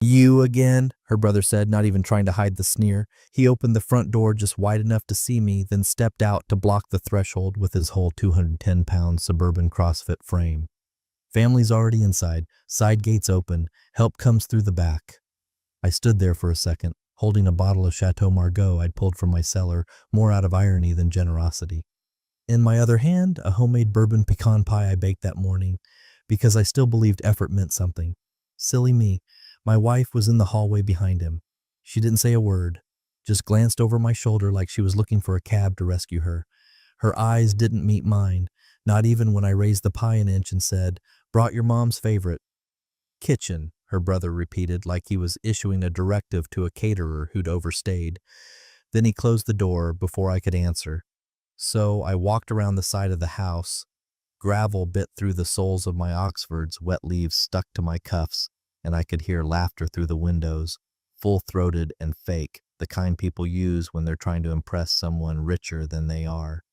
You again? Her brother said, not even trying to hide the sneer. He opened the front door just wide enough to see me, then stepped out to block the threshold with his whole 210-pound suburban CrossFit frame. Family's already inside, side gates open, help comes through the back. I stood there for a second, holding a bottle of Chateau Margaux I'd pulled from my cellar, more out of irony than generosity. In my other hand, a homemade bourbon pecan pie I baked that morning, because I still believed effort meant something. Silly me. My wife was in the hallway behind him. She didn't say a word, just glanced over my shoulder like she was looking for a cab to rescue her. Her eyes didn't meet mine, not even when I raised the pie an inch and said, "Brought your mom's favorite." "Kitchen," her brother repeated like he was issuing a directive to a caterer who'd overstayed. Then he closed the door before I could answer. So I walked around the side of the house. Gravel bit through the soles of my Oxfords, wet leaves stuck to my cuffs, and I could hear laughter through the windows, full-throated and fake, the kind people use when they're trying to impress someone richer than they are.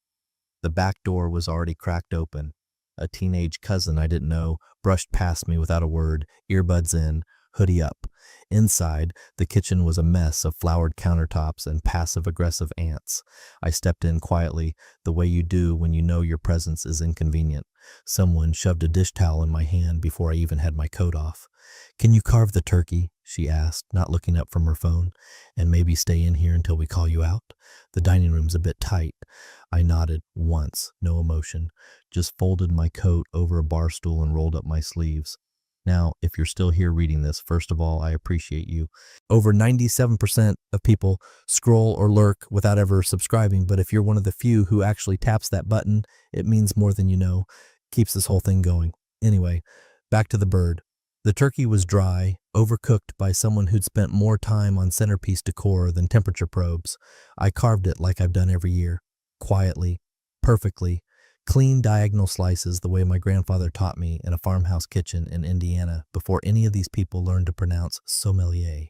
The back door was already cracked open. A teenage cousin I didn't know brushed past me without a word, earbuds in, hoodie up. Inside, the kitchen was a mess of floured countertops and passive-aggressive ants. I stepped in quietly, the way you do when you know your presence is inconvenient. Someone shoved a dish towel in my hand before I even had my coat off. "Can you carve the turkey?" she asked, not looking up from her phone. "And maybe stay in here until we call you out? The dining room's a bit tight." I nodded once, no emotion, just folded my coat over a bar stool and rolled up my sleeves. Now, if you're still here reading this, first of all, I appreciate you. Over 97% of people scroll or lurk without ever subscribing, but if you're one of the few who actually taps that button, it means more than you know. Keeps this whole thing going. Anyway, back to the bird. The turkey was dry, overcooked by someone who'd spent more time on centerpiece decor than temperature probes. I carved it like I've done every year. Quietly, perfectly, clean diagonal slices the way my grandfather taught me in a farmhouse kitchen in Indiana before any of these people learned to pronounce sommelier.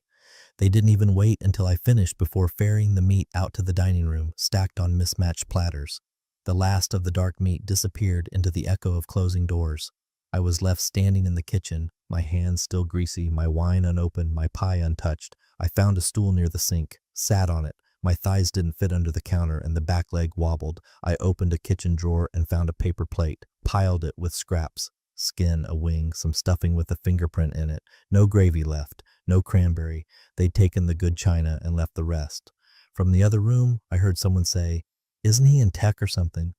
They didn't even wait until I finished before ferrying the meat out to the dining room, stacked on mismatched platters. The last of the dark meat disappeared into the echo of closing doors. I was left standing in the kitchen, my hands still greasy, my wine unopened, my pie untouched. I found a stool near the sink, sat on it. My thighs didn't fit under the counter and the back leg wobbled. I opened a kitchen drawer and found a paper plate, piled it with scraps. Skin, a wing, some stuffing with a fingerprint in it. No gravy left, no cranberry. They'd taken the good china and left the rest. From the other room, I heard someone say, "Isn't he in tech or something?"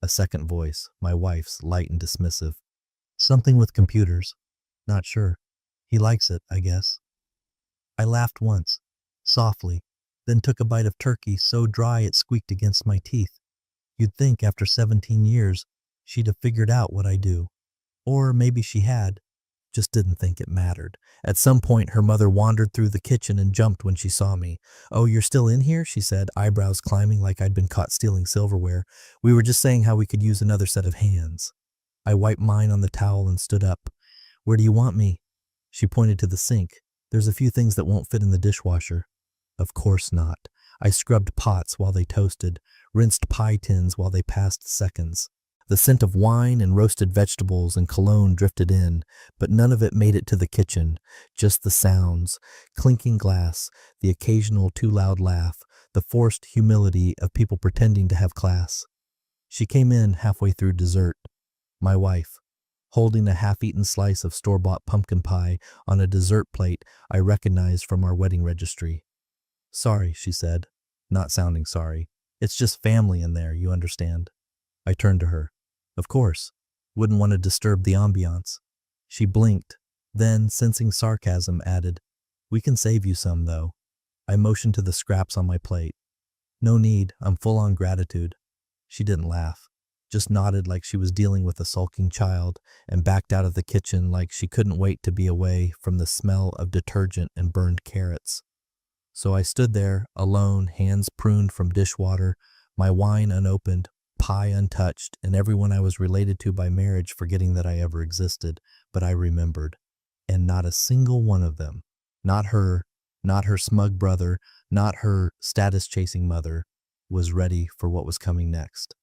A second voice, my wife's, light and dismissive. "Something with computers. Not sure. He likes it, I guess." I laughed once, softly, then took a bite of turkey so dry it squeaked against my teeth. You'd think after 17 years she'd have figured out what I do. Or maybe she had, just didn't think it mattered. At some point her mother wandered through the kitchen and jumped when she saw me. "Oh, you're still in here?" she said, eyebrows climbing like I'd been caught stealing silverware. "We were just saying how we could use another set of hands." I wiped mine on the towel and stood up. "Where do you want me?" She pointed to the sink. "There's a few things that won't fit in the dishwasher." Of course not. I scrubbed pots while they toasted, rinsed pie tins while they passed seconds. The scent of wine and roasted vegetables and cologne drifted in, but none of it made it to the kitchen. Just the sounds, clinking glass, the occasional too loud laugh, the forced humility of people pretending to have class. She came in halfway through dessert. My wife, holding a half-eaten slice of store-bought pumpkin pie on a dessert plate I recognized from our wedding registry. "Sorry," she said, not sounding sorry. "It's just family in there, you understand." I turned to her. "Of course. Wouldn't want to disturb the ambiance." She blinked, then, sensing sarcasm, added, "We can save you some, though." I motioned to the scraps on my plate. "No need, I'm full on gratitude." She didn't laugh, just nodded like she was dealing with a sulking child, and backed out of the kitchen like she couldn't wait to be away from the smell of detergent and burned carrots. So I stood there, alone, hands pruned from dishwater, my wine unopened, pie untouched, and everyone I was related to by marriage forgetting that I ever existed. But I remembered. And not a single one of them, not her smug brother, not her status-chasing mother, was ready for what was coming next.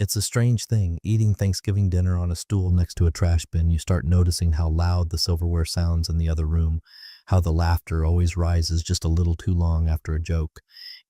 It's a strange thing, eating Thanksgiving dinner on a stool next to a trash bin. You start noticing how loud the silverware sounds in the other room, how the laughter always rises just a little too long after a joke.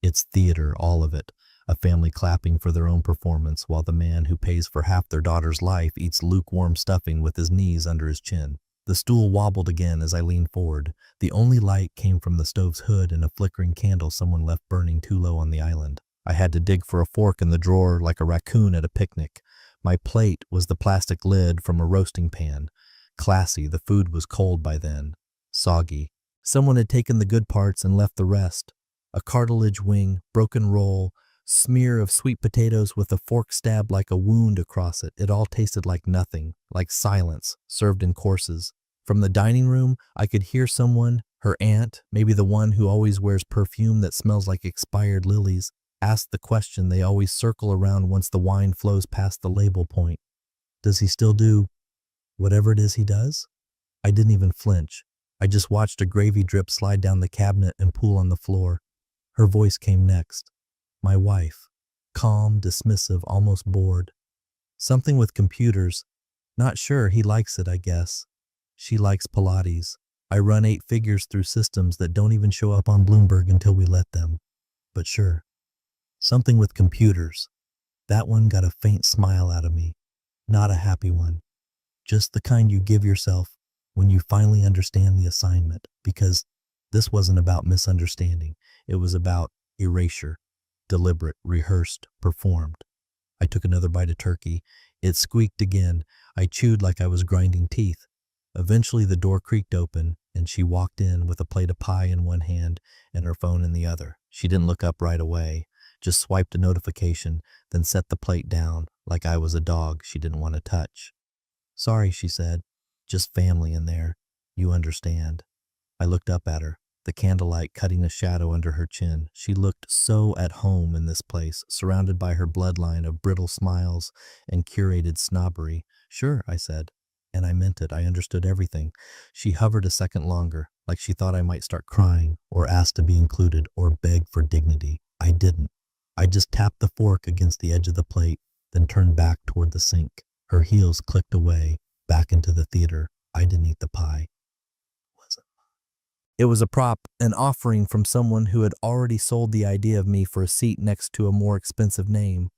It's theater, all of it. A family clapping for their own performance while the man who pays for half their daughter's life eats lukewarm stuffing with his knees under his chin. The stool wobbled again as I leaned forward. The only light came from the stove's hood and a flickering candle someone left burning too low on the island. I had to dig for a fork in the drawer like a raccoon at a picnic. My plate was the plastic lid from a roasting pan. Classy, the food was cold by then. Soggy. Someone had taken the good parts and left the rest. A cartilage wing, broken roll, smear of sweet potatoes with a fork stabbed like a wound across it. It all tasted like nothing, like silence, served in courses. From the dining room, I could hear someone, her aunt, maybe the one who always wears perfume that smells like expired lilies, ask the question they always circle around once the wine flows past the label point. Does he still do whatever it is he does? I didn't even flinch. I just watched a gravy drip slide down the cabinet and pool on the floor. Her voice came next. My wife. Calm, dismissive, almost bored. Something with computers. Not sure, he likes it, I guess. She likes Pilates. I run 8 figures through systems that don't even show up on Bloomberg until we let them. But sure. Something with computers. That one got a faint smile out of me. Not a happy one. Just the kind you give yourself when you finally understand the assignment, because this wasn't about misunderstanding. It was about erasure. Deliberate, rehearsed, performed. I took another bite of turkey. It squeaked again. I chewed like I was grinding teeth. Eventually the door creaked open, and she walked in with a plate of pie in one hand and her phone in the other. She didn't look up right away, just swiped a notification, then set the plate down like I was a dog she didn't want to touch. Sorry, she said. Just family in there. You understand. I looked up at her, the candlelight cutting a shadow under her chin. She looked so at home in this place, surrounded by her bloodline of brittle smiles and curated snobbery. Sure, I said. And I meant it. I understood everything. She hovered a second longer, like she thought I might start crying, or ask to be included, or beg for dignity. I didn't. I just tapped the fork against the edge of the plate, then turned back toward the sink. Her heels clicked away, back into the theater. I didn't eat the pie. It was a prop, an offering from someone who had already sold the idea of me for a seat next to a more expensive name.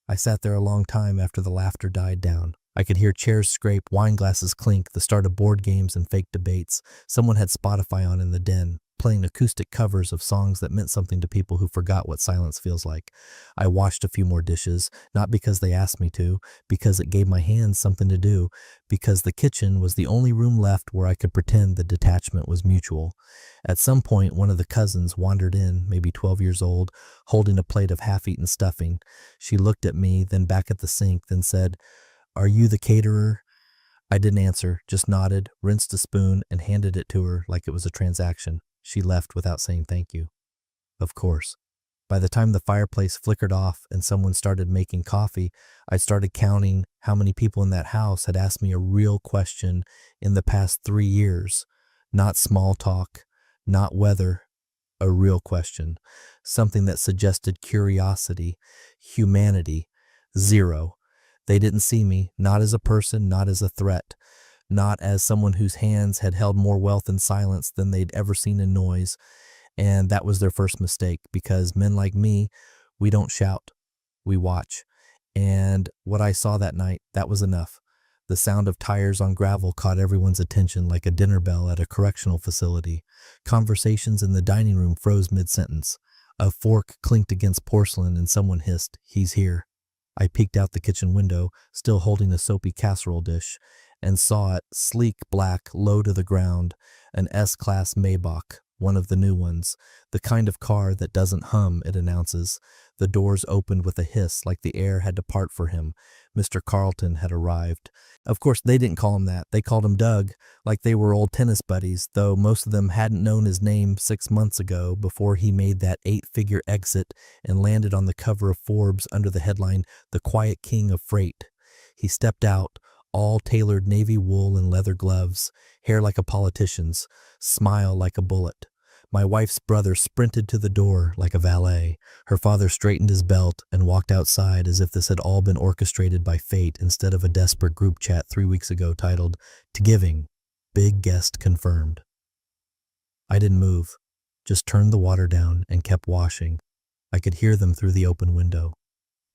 I sat there a long time after the laughter died down. I could hear chairs scrape, wine glasses clink, the start of board games and fake debates. Someone had Spotify on in the den, playing acoustic covers of songs that meant something to people who forgot what silence feels like. I washed a few more dishes, not because they asked me to, because it gave my hands something to do, because the kitchen was the only room left where I could pretend the detachment was mutual. At some point, one of the cousins wandered in, maybe 12 years old, holding a plate of half-eaten stuffing. She looked at me, then back at the sink, then said, "Are you the caterer?" I didn't answer, just nodded, rinsed a spoon, and handed it to her like it was a transaction. She left without saying thank you. Of course. By the time the fireplace flickered off and someone started making coffee, I started counting how many people in that house had asked me a real question in the past 3 years. Not small talk, not weather, a real question. Something that suggested curiosity, humanity. 0. They didn't see me, not as a person, not as a threat, not as someone whose hands had held more wealth in silence than they'd ever seen in noise. And that was their first mistake, because men like me, we don't shout, we watch. And what I saw that night, that was enough. The sound of tires on gravel caught everyone's attention like a dinner bell at a correctional facility. Conversations in the dining room froze mid-sentence. A fork clinked against porcelain and someone hissed, "He's here." I peeked out the kitchen window, still holding a soapy casserole dish, and saw it, sleek black, low to the ground, an S-Class Maybach, one of the new ones, the kind of car that doesn't hum, it announces. The doors opened with a hiss like the air had to part for him. Mr. Carlton had arrived. Of course, they didn't call him that. They called him Doug, like they were old tennis buddies, though most of them hadn't known his name 6 months ago before he made that 8-figure exit and landed on the cover of Forbes under the headline, "The Quiet King of Freight." He stepped out, all tailored navy wool and leather gloves, hair like a politician's, smile like a bullet. My wife's brother sprinted to the door like a valet. Her father straightened his belt and walked outside as if this had all been orchestrated by fate instead of a desperate group chat 3 weeks ago titled, "To Giving, Big Guest Confirmed." I didn't move, just turned the water down and kept washing. I could hear them through the open window.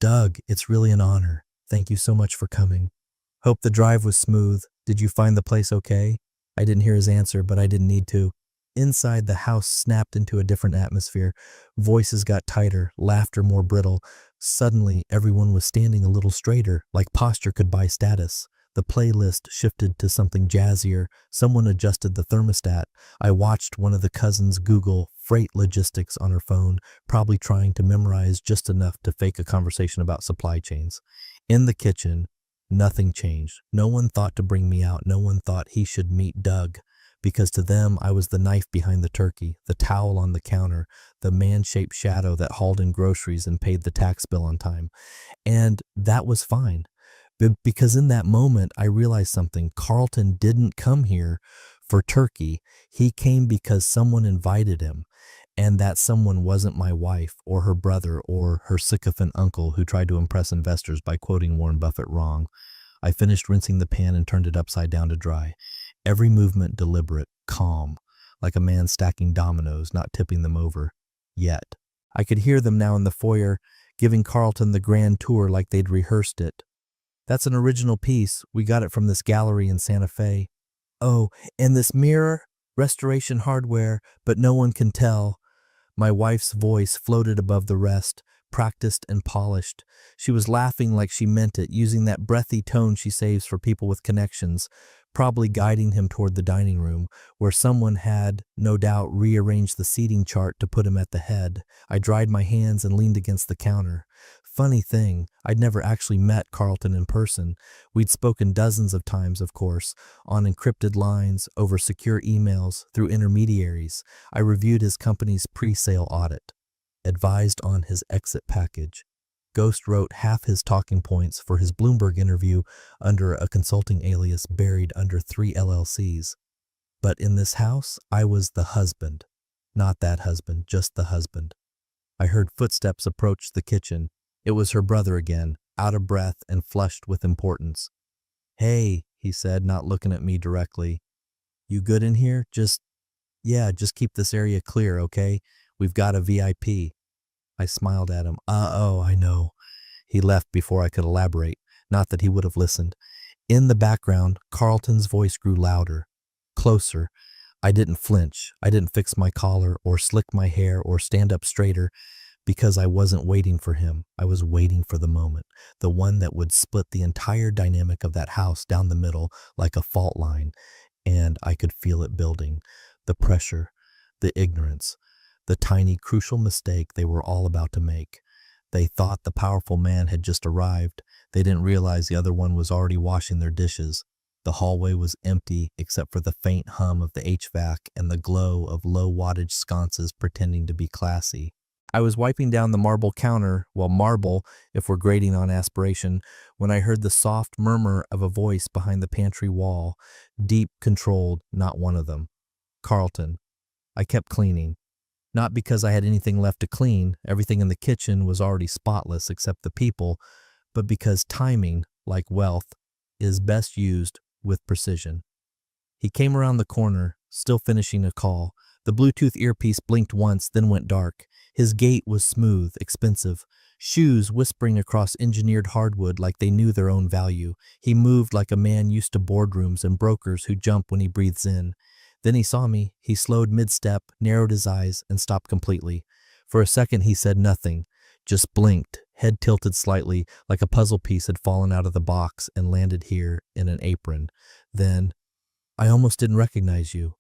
Doug, it's really an honor. Thank you so much for coming. Hope the drive was smooth. Did you find the place okay? I didn't hear his answer, but I didn't need to. Inside, the house snapped into a different atmosphere. Voices got tighter, laughter more brittle. Suddenly, everyone was standing a little straighter, like posture could buy status. The playlist shifted to something jazzier. Someone adjusted the thermostat. I watched one of the cousins Google freight logistics on her phone, probably trying to memorize just enough to fake a conversation about supply chains. In the kitchen, nothing changed. No one thought to bring me out. No one thought he should meet Doug, because to them I was the knife behind the turkey, the towel on the counter, the man-shaped shadow that hauled in groceries and paid the tax bill on time. And that was fine. Because in that moment, I realized something. Carlton didn't come here for turkey. He came because someone invited him. And that someone wasn't my wife or her brother or her sycophant uncle who tried to impress investors by quoting Warren Buffett wrong. I finished rinsing the pan and turned it upside down to dry. Every movement deliberate, calm, like a man stacking dominoes, not tipping them over. Yet. I could hear them now in the foyer, giving Carlton the grand tour like they'd rehearsed it. That's an original piece. We got it from this gallery in Santa Fe. Oh, and this mirror? Restoration hardware, but no one can tell. My wife's voice floated above the rest, practiced and polished. She was laughing like she meant it, using that breathy tone she saves for people with connections, probably guiding him toward the dining room, where someone had, no doubt, rearranged the seating chart to put him at the head. I dried my hands and leaned against the counter. Funny thing, I'd never actually met Carlton in person. We'd spoken dozens of times, of course, on encrypted lines, over secure emails, through intermediaries. I reviewed his company's pre-sale audit, advised on his exit package. Ghost wrote half his talking points for his Bloomberg interview under a consulting alias buried under 3 LLCs. But in this house, I was the husband. Not that husband, just the husband. I heard footsteps approach the kitchen. It was her brother again, out of breath and flushed with importance. Hey, he said, not looking at me directly. You good in here? Just keep this area clear, okay? We've got a VIP. I smiled at him. Oh, I know. He left before I could elaborate. Not that he would have listened. In the background, Carlton's voice grew louder, closer. I didn't flinch. I didn't fix my collar or slick my hair or stand up straighter, because I wasn't waiting for him. I was waiting for the moment, the one that would split the entire dynamic of that house down the middle like a fault line. And I could feel it building. The pressure, the ignorance, the tiny crucial mistake they were all about to make. They thought the powerful man had just arrived. They didn't realize the other one was already washing their dishes. The hallway was empty except for the faint hum of the HVAC and the glow of low-wattage sconces pretending to be classy. I was wiping down the marble counter, well, marble, if we're grading on aspiration, when I heard the soft murmur of a voice behind the pantry wall, deep, controlled, not one of them. Carlton. I kept cleaning. Not because I had anything left to clean, everything in the kitchen was already spotless except the people, but because timing, like wealth, is best used with precision. He came around the corner, still finishing a call. The Bluetooth earpiece blinked once, then went dark. His gait was smooth, expensive. Shoes whispering across engineered hardwood like they knew their own value. He moved like a man used to boardrooms and brokers who jump when he breathes in. Then he saw me. He slowed mid-step, narrowed his eyes, and stopped completely. For a second he said nothing, just blinked, head tilted slightly like a puzzle piece had fallen out of the box and landed here in an apron. Then, I almost didn't recognize you.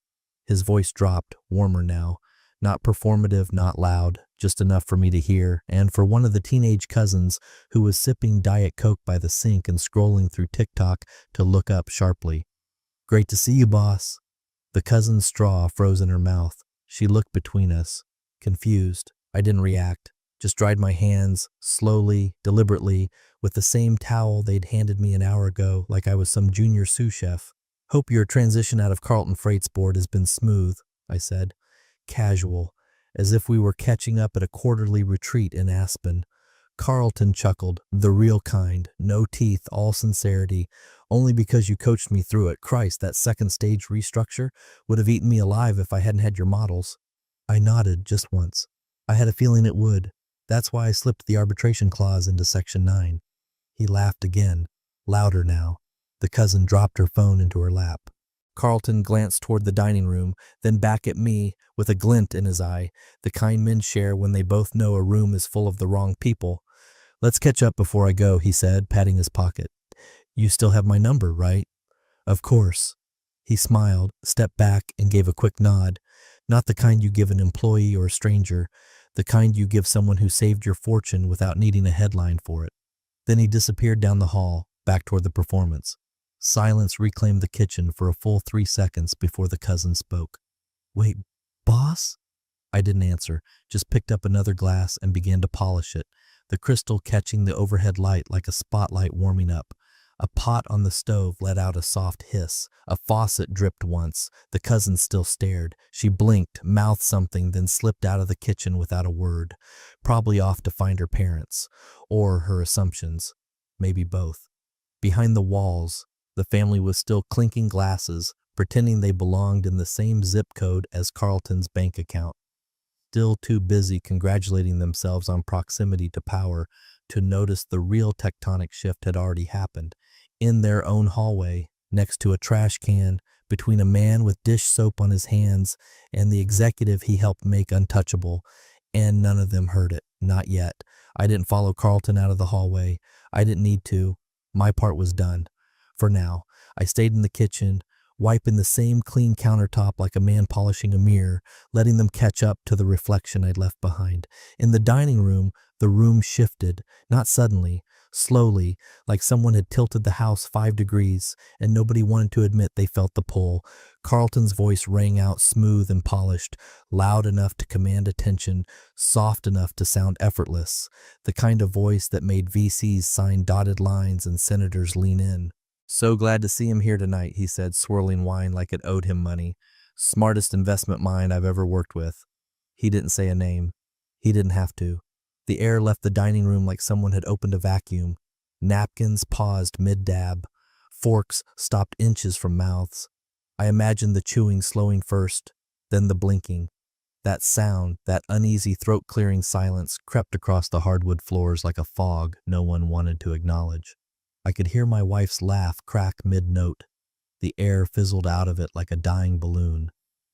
His voice dropped, warmer now. Not performative, not loud, just enough for me to hear, and for one of the teenage cousins who was sipping Diet Coke by the sink and scrolling through TikTok to look up sharply. Great to see you, boss. The cousin's straw froze in her mouth. She looked between us, confused. I didn't react, just dried my hands, slowly, deliberately, with the same towel they'd handed me an hour ago, like I was some junior sous chef. Hope your transition out of Carlton Freight's board has been smooth, I said. Casual, as if we were catching up at a quarterly retreat in Aspen. Carlton chuckled, the real kind, no teeth, all sincerity. Only because you coached me through it. Christ, that second stage restructure would have eaten me alive if I hadn't had your models. I nodded just once. I had a feeling it would. That's why I slipped the arbitration clause into Section 9. He laughed again, louder now. The cousin dropped her phone into her lap. Carlton glanced toward the dining room, then back at me with a glint in his eye, the kind men share when they both know a room is full of the wrong people. Let's catch up before I go, he said, patting his pocket. You still have my number, right? Of course. He smiled, stepped back, and gave a quick nod. Not the kind you give an employee or a stranger, the kind you give someone who saved your fortune without needing a headline for it. Then he disappeared down the hall, back toward the performance. Silence reclaimed the kitchen for a full 3 seconds before the cousin spoke. Wait, boss? I didn't answer, just picked up another glass and began to polish it, the crystal catching the overhead light like a spotlight warming up. A pot on the stove let out a soft hiss. A faucet dripped once. The cousin still stared. She blinked, mouthed something, then slipped out of the kitchen without a word. Probably off to find her parents. Or her assumptions. Maybe both. Behind the walls, the family was still clinking glasses, pretending they belonged in the same zip code as Carlton's bank account. Still too busy congratulating themselves on proximity to power to notice the real tectonic shift had already happened. In their own hallway, next to a trash can, between a man with dish soap on his hands and the executive he helped make untouchable, and none of them heard it. Not yet. I didn't follow Carlton out of the hallway. I didn't need to. My part was done. For now, I stayed in the kitchen, wiping the same clean countertop like a man polishing a mirror, letting them catch up to the reflection I'd left behind. In the dining room, the room shifted, not suddenly, slowly, like someone had tilted the house 5 degrees, and nobody wanted to admit they felt the pull. Carlton's voice rang out smooth and polished, loud enough to command attention, soft enough to sound effortless, the kind of voice that made VCs sign dotted lines and senators lean in. So glad to see him here tonight, he said, swirling wine like it owed him money. Smartest investment mind I've ever worked with. He didn't say a name. He didn't have to. The air left the dining room like someone had opened a vacuum. Napkins paused mid-dab. Forks stopped inches from mouths. I imagined the chewing slowing first, then the blinking. That sound, that uneasy throat-clearing silence crept across the hardwood floors like a fog no one wanted to acknowledge. I could hear my wife's laugh crack mid-note. The air fizzled out of it like a dying balloon.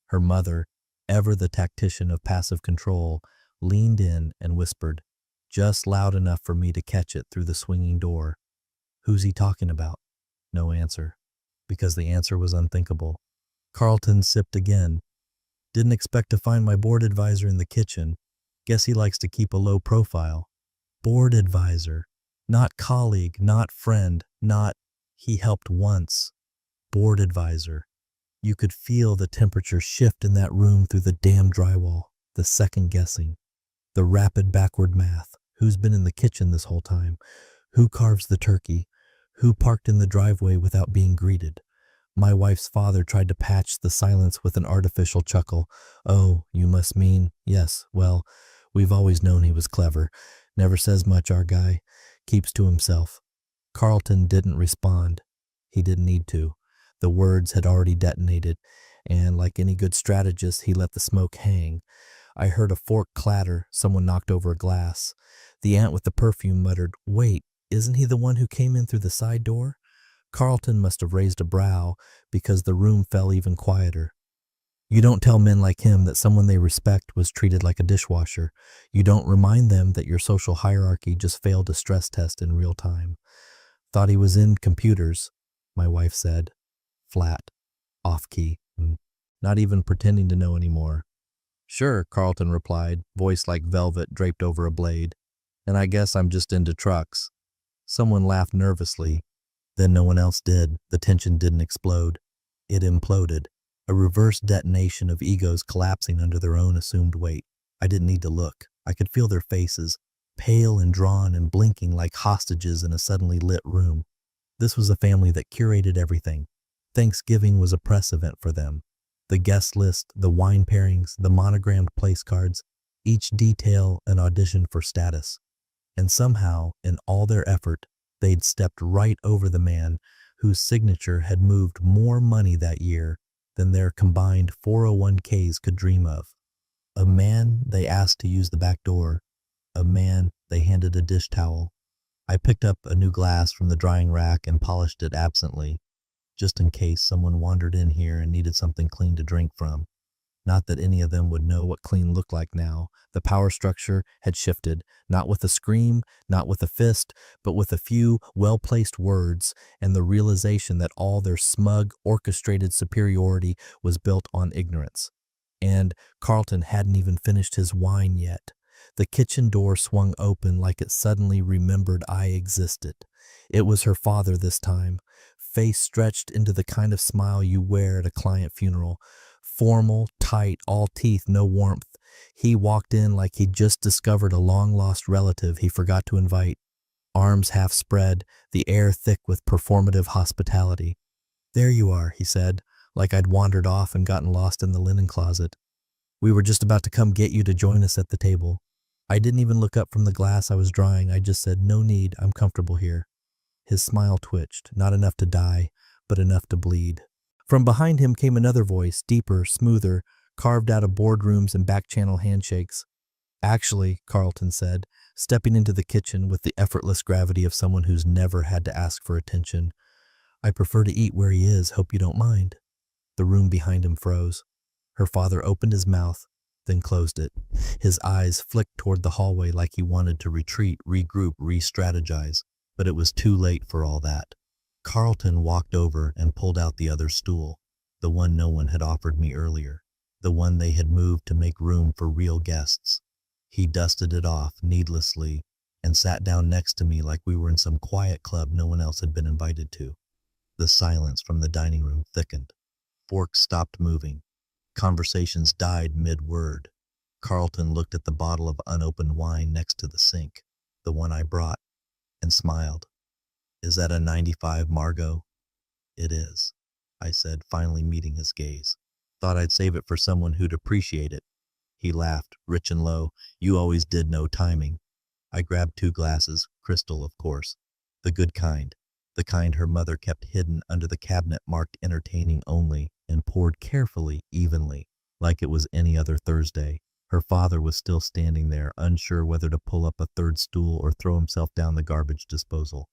Her mother, ever the tactician of passive control, leaned in and whispered, just loud enough for me to catch it through the swinging door. Who's he talking about? No answer, because the answer was unthinkable. Carlton sipped again. Didn't expect to find my board advisor in the kitchen. Guess he likes to keep a low profile. Board advisor. Not colleague, not friend, not he helped once. Board advisor. You could feel the temperature shift in that room through the damn drywall, the second guessing, the rapid backward math. Who's been in the kitchen this whole time? Who carves the turkey? Who parked in the driveway without being greeted? My wife's father tried to patch the silence with an artificial chuckle. Oh, you must mean, yes, well, we've always known he was clever. Never says much, our guy. Keeps to himself. Carlton didn't respond. He didn't need to. The words had already detonated, and like any good strategist, he let the smoke hang. I heard a fork clatter. Someone knocked over a glass. The aunt with the perfume muttered, "Wait, isn't he the one who came in through the side door?" Carlton must have raised a brow, because the room fell even quieter. You don't tell men like him that someone they respect was treated like a dishwasher. You don't remind them that your social hierarchy just failed a stress test in real time. Thought he was in computers, my wife said. Flat. Off-key. Not even pretending to know anymore. Sure, Carlton replied, voice like velvet draped over a blade. And I guess I'm just into trucks. Someone laughed nervously. Then no one else did. The tension didn't explode. It imploded. A reverse detonation of egos collapsing under their own assumed weight. I didn't need to look. I could feel their faces, pale and drawn and blinking like hostages in a suddenly lit room. This was a family that curated everything. Thanksgiving was a press event for them. The guest list, the wine pairings, the monogrammed place cards, each detail an audition for status. And somehow, in all their effort, they'd stepped right over the man whose signature had moved more money that year than their combined 401ks could dream of. A man they asked to use the back door. A man they handed a dish towel. I picked up a new glass from the drying rack and polished it absently, just in case someone wandered in here and needed something clean to drink from. Not that any of them would know what clean looked like now. The power structure had shifted, not with a scream, not with a fist, but with a few well-placed words and the realization that all their smug, orchestrated superiority was built on ignorance. And Carlton hadn't even finished his wine yet. The kitchen door swung open like it suddenly remembered I existed. It was her father this time, face stretched into the kind of smile you wear at a client funeral. Formal, tight, all teeth, no warmth. He walked in like he'd just discovered a long-lost relative he forgot to invite. Arms half spread, the air thick with performative hospitality. "There you are," he said, like I'd wandered off and gotten lost in the linen closet. "We were just about to come get you to join us at the table." I didn't even look up from the glass I was drying. I just said, "No need, I'm comfortable here." His smile twitched, not enough to die, but enough to bleed. From behind him came another voice, deeper, smoother, carved out of boardrooms and back-channel handshakes. "Actually," Carlton said, stepping into the kitchen with the effortless gravity of someone who's never had to ask for attention, "I prefer to eat where he is, hope you don't mind." The room behind him froze. Her father opened his mouth, then closed it. His eyes flicked toward the hallway like he wanted to retreat, regroup, re-strategize, but it was too late for all that. Carlton walked over and pulled out the other stool, the one no one had offered me earlier, the one they had moved to make room for real guests. He dusted it off needlessly and sat down next to me like we were in some quiet club no one else had been invited to. The silence from the dining room thickened. Forks stopped moving. Conversations died mid-word. Carlton looked at the bottle of unopened wine next to the sink, the one I brought, and smiled. "Is that a 95 Margot?" "It is," I said, finally meeting his gaze. "Thought I'd save it for someone who'd appreciate it." He laughed, rich and low. "You always did know timing." I grabbed 2 glasses, crystal, of course. The good kind. The kind her mother kept hidden under the cabinet marked entertaining only, and poured carefully, evenly, like it was any other Thursday. Her father was still standing there, unsure whether to pull up a third stool or throw himself down the garbage disposal.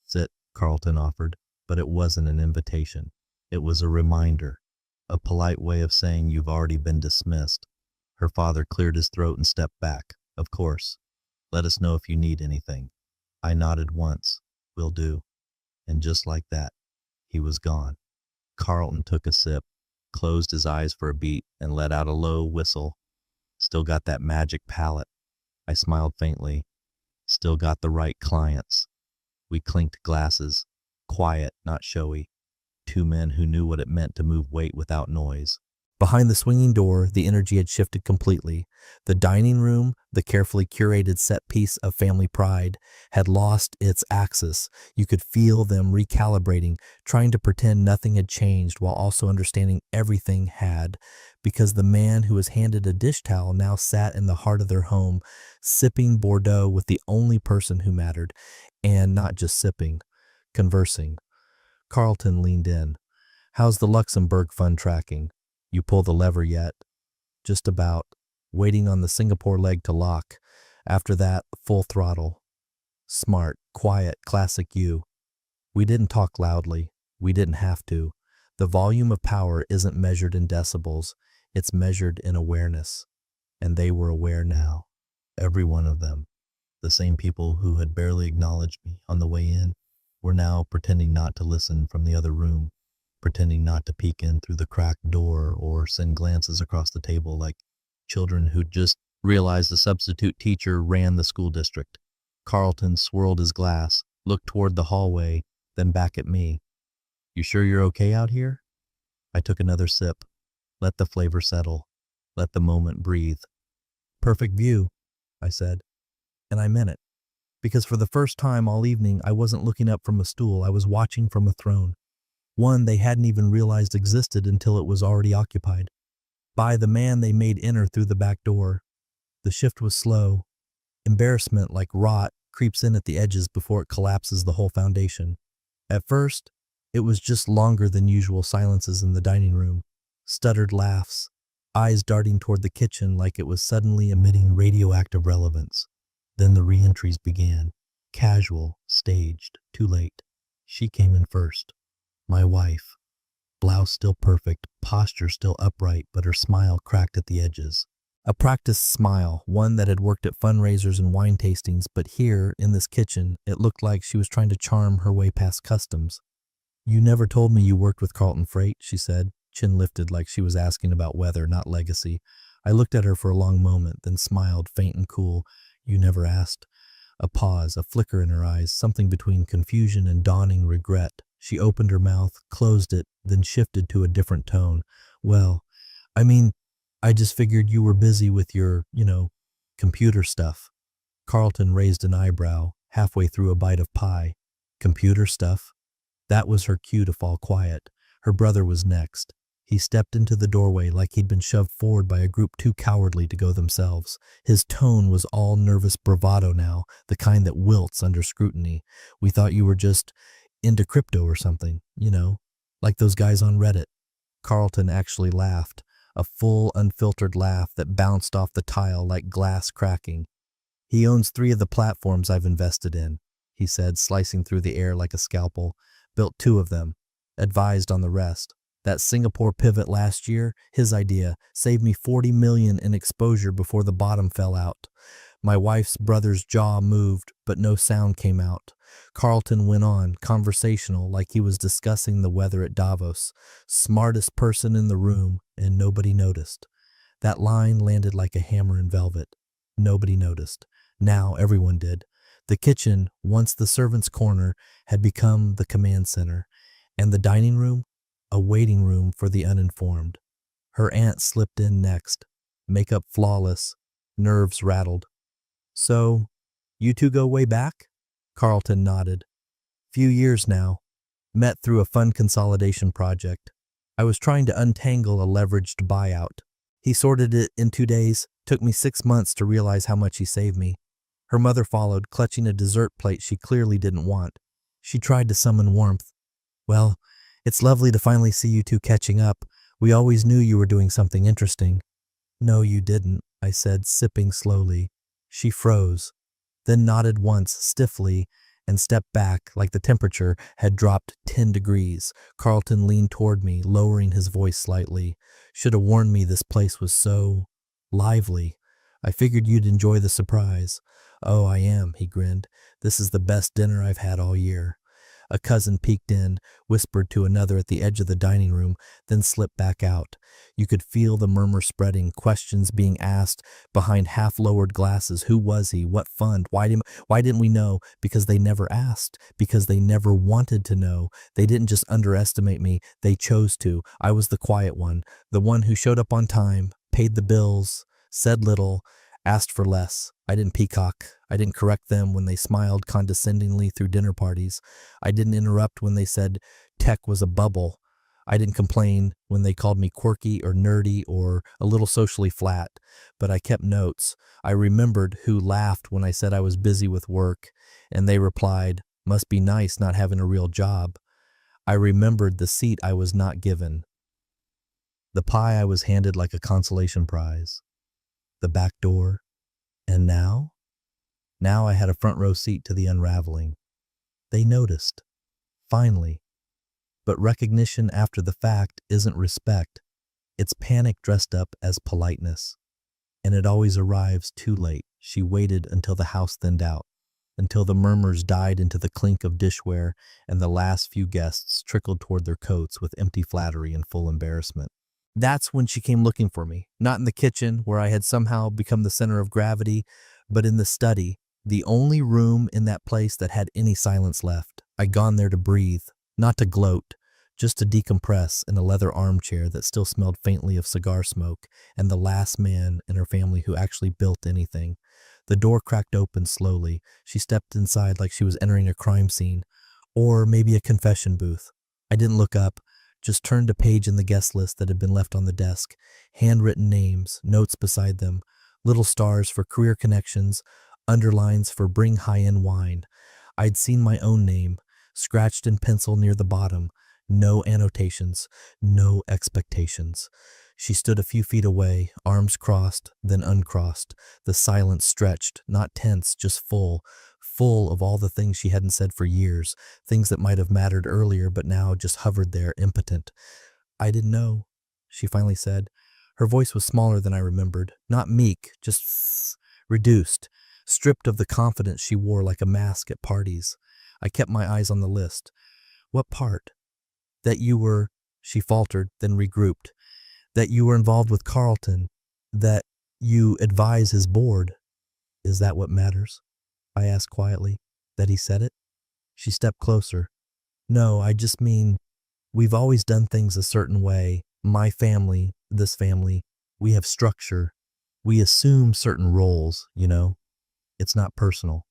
"Sit," Carlton offered, but it wasn't an invitation. It was a reminder, a polite way of saying you've already been dismissed. Her father cleared his throat and stepped back. "Of course. Let us know if you need anything." I nodded once. "Will do." And just like that, he was gone. Carlton took a sip, closed his eyes for a beat, and let out a low whistle. "Still got that magic palate." I smiled faintly. "Still got the right clients." We clinked glasses. Quiet, not showy. 2 men who knew what it meant to move weight without noise. Behind the swinging door, the energy had shifted completely. The dining room, the carefully curated set piece of family pride, had lost its axis. You could feel them recalibrating, trying to pretend nothing had changed while also understanding everything had, because the man who was handed a dish towel now sat in the heart of their home, sipping Bordeaux with the only person who mattered, and not just sipping, conversing. Carlton leaned in. "How's the Luxembourg fund tracking? You pull the lever yet?" "Just about. Waiting on the Singapore leg to lock. After that, full throttle." Smart, quiet, classic you. We didn't talk loudly. We didn't have to. The volume of power isn't measured in decibels. It's measured in awareness. And they were aware now. Every one of them. The same people who had barely acknowledged me on the way in were now pretending not to listen from the other room, pretending not to peek in through the cracked door or send glances across the table like children who'd just realized the substitute teacher ran the school district. Carlton swirled his glass, looked toward the hallway, then back at me. "You sure you're okay out here?" I took another sip. Let the flavor settle. Let the moment breathe. "Perfect view," I said. And I meant it. Because for the first time all evening, I wasn't looking up from a stool. I was watching from a throne. One they hadn't even realized existed until it was already occupied. By the man they made enter through the back door. The shift was slow. Embarrassment, like rot, creeps in at the edges before it collapses the whole foundation. At first, it was just longer than usual silences in the dining room, stuttered laughs, eyes darting toward the kitchen like it was suddenly emitting radioactive relevance. Then the re-entries began, casual, staged, too late. She came in first. My wife. Blouse still perfect, posture still upright, but her smile cracked at the edges. A practiced smile, one that had worked at fundraisers and wine tastings, but here, in this kitchen, it looked like she was trying to charm her way past customs. "You never told me you worked with Carlton Freight," she said, chin lifted like she was asking about weather, not legacy. I looked at her for a long moment, then smiled, faint and cool. "You never asked." A pause, a flicker in her eyes, something between confusion and dawning regret. She opened her mouth, closed it, then shifted to a different tone. "Well, I mean, I just figured you were busy with your, computer stuff." Carlton raised an eyebrow, halfway through a bite of pie. Computer stuff? That was her cue to fall quiet. Her brother was next. He stepped into the doorway like he'd been shoved forward by a group too cowardly to go themselves. His tone was all nervous bravado now, the kind that wilts under scrutiny. "We thought you were just into crypto or something, like those guys on Reddit." Carlton actually laughed, a full, unfiltered laugh that bounced off the tile like glass cracking. "He owns 3 of the platforms I've invested in," he said, slicing through the air like a scalpel. "Built 2 of them, advised on the rest. That Singapore pivot last year, his idea, saved me $40 million in exposure before the bottom fell out." My wife's brother's jaw moved, but no sound came out. Carlton went on, conversational, like he was discussing the weather at Davos. Smartest person in the room, and nobody noticed. That line landed like a hammer in velvet. Nobody noticed. Now everyone did. The kitchen, once the servants' corner, had become the command center, and the dining room, a waiting room for the uninformed. Her aunt slipped in next, makeup flawless, nerves rattled. "So, you 2 go way back?" Carlton nodded. "Few years now. Met through a fund consolidation project. I was trying to untangle a leveraged buyout. He sorted it in 2 days. Took me 6 months to realize how much he saved me." Her mother followed, clutching a dessert plate she clearly didn't want. She tried to summon warmth. "Well, it's lovely to finally see you 2 catching up. We always knew you were doing something interesting." "No, you didn't," I said, sipping slowly. She froze, then nodded once, stiffly, and stepped back like the temperature had dropped 10 degrees. Carlton leaned toward me, lowering his voice slightly. "Should have warned me this place was so lively. I figured you'd enjoy the surprise." "Oh, I am," he grinned. "This is the best dinner I've had all year." A cousin peeked in, whispered to another at the edge of the dining room, then slipped back out. You could feel the murmur spreading, questions being asked behind half-lowered glasses. Who was he? What fund? Why didn't we know? Because they never asked. Because they never wanted to know. They didn't just underestimate me. They chose to. I was the quiet one, the one who showed up on time, paid the bills, said little, asked for less. I didn't peacock. I didn't correct them when they smiled condescendingly through dinner parties. I didn't interrupt when they said tech was a bubble. I didn't complain when they called me quirky or nerdy or a little socially flat. But I kept notes. I remembered who laughed when I said I was busy with work, and they replied, "Must be nice not having a real job." I remembered the seat I was not given, the pie I was handed like a consolation prize, the back door, and now? Now I had a front row seat to the unraveling. They noticed. Finally. But recognition after the fact isn't respect. It's panic dressed up as politeness. And it always arrives too late. She waited until the house thinned out, until the murmurs died into the clink of dishware and the last few guests trickled toward their coats with empty flattery and full embarrassment. That's when she came looking for me, not in the kitchen where I had somehow become the center of gravity, but in the study, the only room in that place that had any silence left. I'd gone there to breathe, not to gloat, just to decompress in a leather armchair that still smelled faintly of cigar smoke, and the last man in her family who actually built anything. The door cracked open slowly. She stepped inside like she was entering a crime scene, or maybe a confession booth. I didn't look up, just turned a page in the guest list that had been left on the desk. Handwritten names, notes beside them, little stars for career connections, underlines for bring high-end wine. I'd seen my own name, scratched in pencil near the bottom. No annotations, no expectations. She stood a few feet away, arms crossed, then uncrossed. The silence stretched, not tense, just full, full of all the things she hadn't said for years, things that might have mattered earlier but now just hovered there, impotent. I didn't know, she finally said. Her voice was smaller than I remembered, not meek, just reduced, stripped of the confidence she wore like a mask at parties. I kept my eyes on the list. What part? That you were, she faltered, then regrouped. That you were involved with Carlton. That you advise his board. Is that what matters? I asked quietly. That he said it? She stepped closer. No, I just mean, we've always done things a certain way. My family, this family, we have structure. We assume certain roles, you know. It's not personal.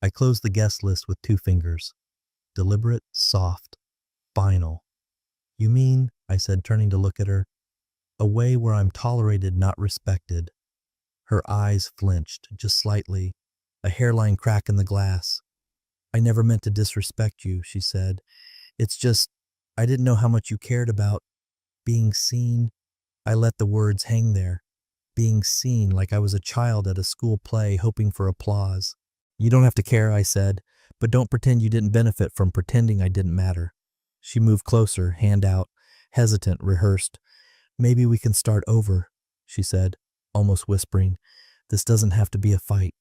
I closed the guest list with 2 fingers. Deliberate, soft, final. You mean, I said, turning to look at her, a way where I'm tolerated, not respected. Her eyes flinched, just slightly, a hairline crack in the glass. I never meant to disrespect you, she said. It's just, I didn't know how much you cared about being seen. I let the words hang there. Being seen, like I was a child at a school play hoping for applause. You don't have to care, I said, but don't pretend you didn't benefit from pretending I didn't matter. She moved closer, hand out, hesitant, rehearsed. Maybe we can start over, she said, almost whispering. This doesn't have to be a fight.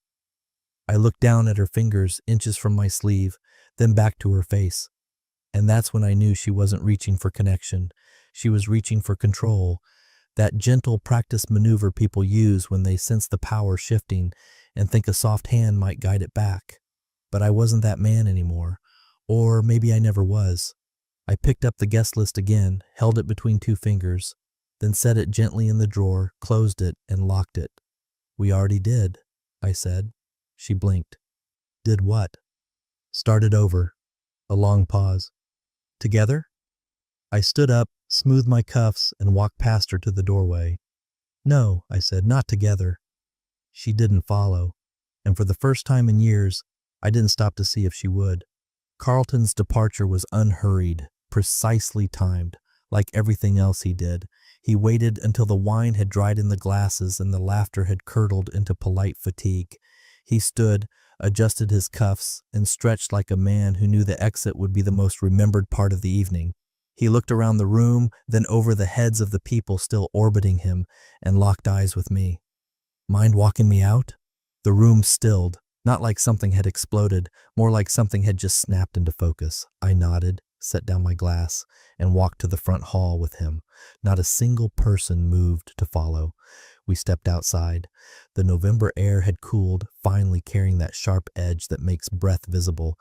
I looked down at her fingers, inches from my sleeve, then back to her face. And that's when I knew she wasn't reaching for connection. She was reaching for control, that gentle practice maneuver people use when they sense the power shifting and think a soft hand might guide it back. But I wasn't that man anymore, or maybe I never was. I picked up the guest list again, held it between 2 fingers, then set it gently in the drawer, closed it, and locked it. We already did, I said. She blinked. Did what? Started over. A long pause. Together? I stood up, smoothed my cuffs, and walked past her to the doorway. No, I said, not together. She didn't follow, and for the first time in years, I didn't stop to see if she would. Carlton's departure was unhurried, precisely timed, like everything else he did. He waited until the wine had dried in the glasses and the laughter had curdled into polite fatigue. He stood, adjusted his cuffs, and stretched like a man who knew the exit would be the most remembered part of the evening. He looked around the room, then over the heads of the people still orbiting him, and locked eyes with me. Mind walking me out? The room stilled, not like something had exploded, more like something had just snapped into focus. I nodded, set down my glass, and walked to the front hall with him. Not a single person moved to follow. We stepped outside. The November air had cooled, finally carrying that sharp edge that makes breath visible.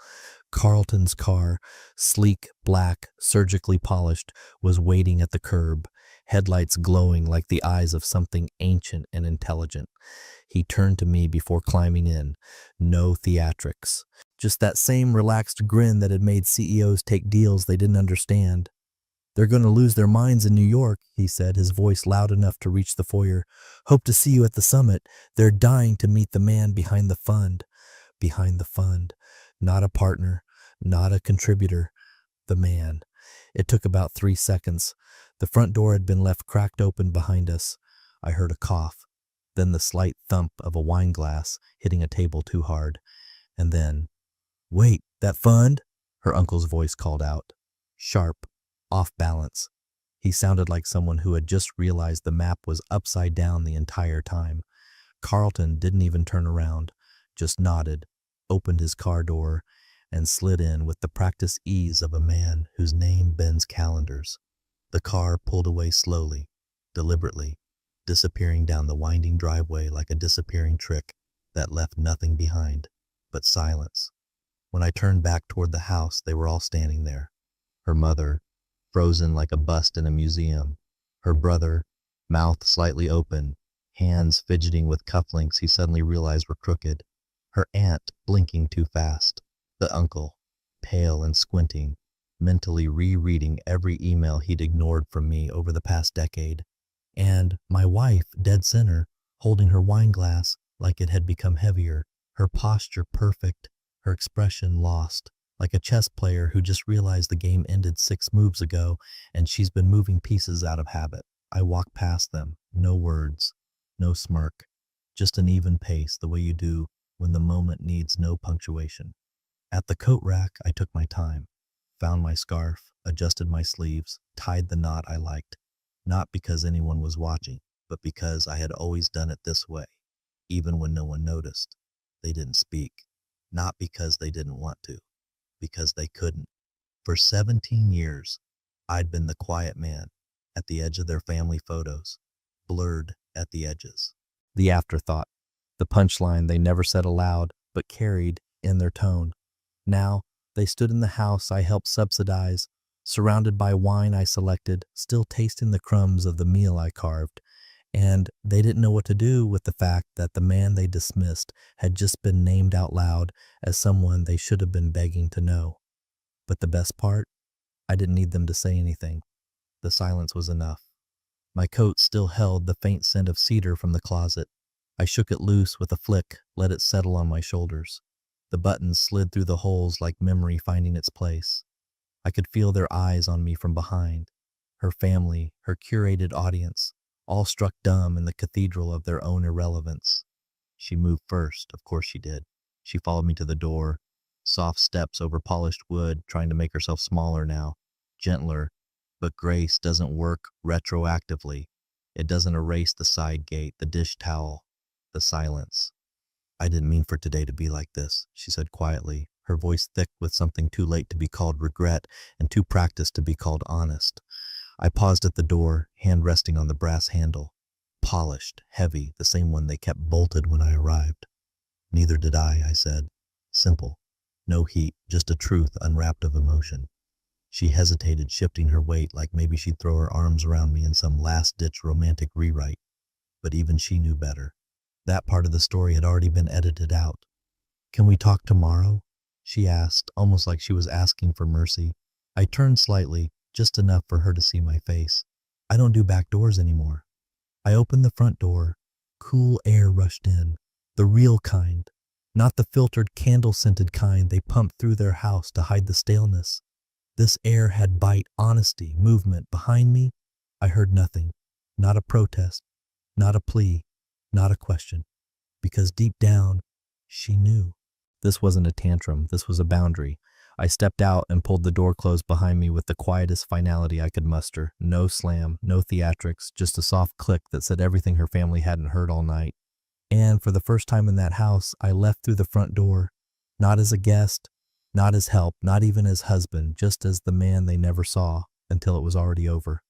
Carlton's car, sleek, black, surgically polished, was waiting at the curb, headlights glowing like the eyes of something ancient and intelligent. He turned to me before climbing in. No theatrics. Just that same relaxed grin that had made CEOs take deals they didn't understand. They're going to lose their minds in New York, he said, his voice loud enough to reach the foyer. Hope to see you at the summit. They're dying to meet the man behind the fund. Behind the fund. Not a partner, not a contributor. The man. It took about 3 seconds. The front door had been left cracked open behind us. I heard a cough, then the slight thump of a wine glass hitting a table too hard. And then, "Wait, that fund?" her uncle's voice called out. Sharp, off balance. He sounded like someone who had just realized the map was upside down the entire time. Carlton didn't even turn around, just nodded, opened his car door, and slid in with the practiced ease of a man whose name bends calendars. The car pulled away slowly, deliberately, disappearing down the winding driveway like a disappearing trick that left nothing behind but silence. When I turned back toward the house, they were all standing there. Her mother, frozen like a bust in a museum. Her brother, mouth slightly open, hands fidgeting with cufflinks he suddenly realized were crooked. Her aunt blinking too fast. The uncle, pale and squinting, mentally rereading every email he'd ignored from me over the past decade. And my wife, dead center, holding her wine glass like it had become heavier, her posture perfect, her expression lost, like a chess player who just realized the game ended 6 moves ago and she's been moving pieces out of habit. I walked past them, no words, no smirk, just an even pace the way you do when the moment needs no punctuation. At the coat rack, I took my time, found my scarf, adjusted my sleeves, tied the knot I liked, not because anyone was watching, but because I had always done it this way, even when no one noticed. They didn't speak, not because they didn't want to, because they couldn't. For 17 years, I'd been the quiet man at the edge of their family photos, blurred at the edges. The afterthought, the punchline they never said aloud, but carried in their tone. Now, they stood in the house I helped subsidize, surrounded by wine I selected, still tasting the crumbs of the meal I carved, and they didn't know what to do with the fact that the man they dismissed had just been named out loud as someone they should have been begging to know. But the best part? I didn't need them to say anything. The silence was enough. My coat still held the faint scent of cedar from the closet. I shook it loose with a flick, let it settle on my shoulders. The buttons slid through the holes like memory finding its place. I could feel their eyes on me from behind. Her family, her curated audience, all struck dumb in the cathedral of their own irrelevance. She moved first, of course she did. She followed me to the door, soft steps over polished wood, trying to make herself smaller now, gentler. But grace doesn't work retroactively. It doesn't erase the side gate, the dish towel, the silence. I didn't mean for today to be like this, she said quietly, her voice thick with something too late to be called regret and too practiced to be called honest. I paused at the door, hand resting on the brass handle. Polished, heavy, the same one they kept bolted when I arrived. Neither did I said. Simple. No heat, just a truth unwrapped of emotion. She hesitated, shifting her weight like maybe she'd throw her arms around me in some last-ditch romantic rewrite. But even she knew better. That part of the story had already been edited out. "Can we talk tomorrow?" she asked, almost like she was asking for mercy. I turned slightly, just enough for her to see my face. "I don't do back doors anymore." I opened the front door. Cool air rushed in. The real kind. Not the filtered candle-scented kind they pumped through their house to hide the staleness. This air had bite, honesty, movement. Behind me, I heard nothing. Not a protest, not a plea, not a question. Because deep down, she knew. This wasn't a tantrum, this was a boundary. I stepped out and pulled the door closed behind me with the quietest finality I could muster. No slam, no theatrics, just a soft click that said everything her family hadn't heard all night. And for the first time in that house, I left through the front door, not as a guest, not as help, not even as husband, just as the man they never saw until it was already over.